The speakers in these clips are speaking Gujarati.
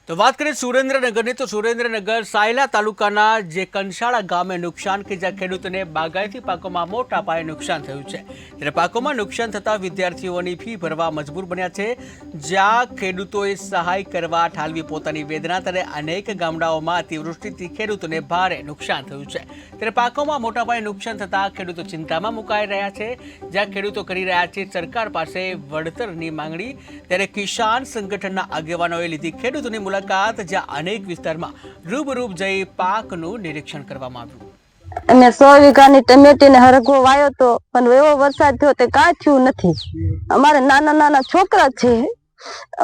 તો વાત કરીએ સુરેન્દ્રનગરની તો સુરેન્દ્રનગર સાયલા તાલુકાના જે કંસાળા ગામે નુકસાન કે જ્યાં ખેડૂતોને બાગાયતી પાકોમાં મોટા પાયે નુકસાન થયું છે ત્યારે પાકોમાં નુકસાન થતા વિદ્યાર્થીઓની ફી ભરવા મજબૂર બન્યા છે જ્યાં ખેડૂતોએ સહાય કરવા ઠાલવી પોતાની વેદના ત્યારે અનેક ગામડાઓમાં અતિવૃષ્ટિથી ખેડૂતોને ભારે નુકસાન થયું છે ત્યારે પાકોમાં મોટા પાયે નુકસાન થતા ખેડૂતો ચિંતામાં મુકાઈ રહ્યા છે જ્યાં ખેડૂતો કરી રહ્યા છે સરકાર પાસે વળતરની માંગણી ત્યારે કિસાન સંગઠનના આગેવાનોએ લીધી ખેડૂતોની મુલાકાત જ્યાં અનેક વિસ્તારમાં રૂબરૂબ જઈ પાકનું નિરીક્ષણ કરવામાં આવ્યું। અમે 100 વીઘાની ટમેટીને હરગવો વાયો તો પણ એવો વરસાદ થયો તે કાંઈ થયું નથી। અમારે નાના નાના છોકરા છે,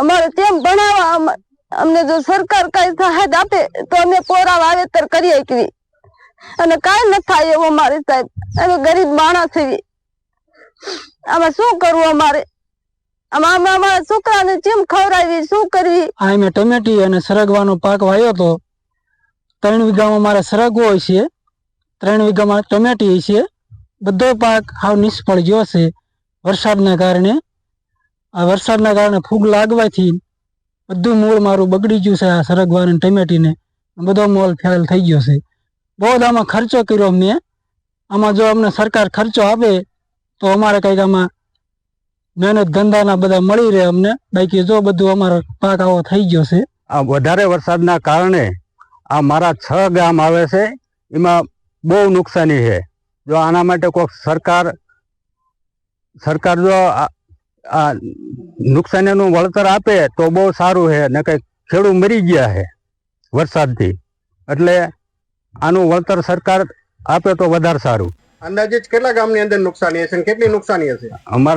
અમારે તેમ ભણાવવા અમને જો સરકાર કાંઈ સહાય આપે તો અમે પોરા વાવેતર કરીએ શકીએ અને કાંઈ ન થાય એવું મારી સાહેબ, અમે ગરીબ માણસ છીએ, આમાં શું કરવું અમારે? અમારા છોકરાને કેમ ખવડાવી, શું કરવી? આ મેં ટમેટી અને સરગવાનો પાક વાયો તો 3 વીઘામાં મારે સરગવો હોય છે, 3 વીઘામાં ટમેટી હોય છે, બધો પાક હાવ નિષ્ફળ ગયો છે વરસાદના કારણે। આ વરસાદના કારણે ફૂગ લાગવાથી બધું મૂળ મારું બગડી ગયું છે। આ સરગવા અને ટમેટીને બધો મોલ ફેલ થઈ ગયો છે। બહુ જ આમાં ખર્ચો કર્યો મેં, આમાં જો અમને સરકાર ખર્ચો આપે તો અમારે કંઈક આમાં મહેનત ધંધાના બધા મળી રહે અમને, બાકી જો બધું અમારો પાક આવો થઈ ગયો છે। આ વધારે વરસાદના કારણે આ મારા 6 ગામ આવે છે, એમાં બહુ નુકસાની છે। જો આના માટે કોઈ સરકાર જો આ નુકસાનીનું વળતર આપે તો બહુ સારું છે, ને કંઈક ખેડૂત મરી ગયા છે વરસાદથી, એટલે આનું વળતર સરકાર આપે તો વધારે સારું। અંદાજિત કેટલા ગામની અંદર નુકસાની હશે અને કેટલી નુકસાની હશે? અમારા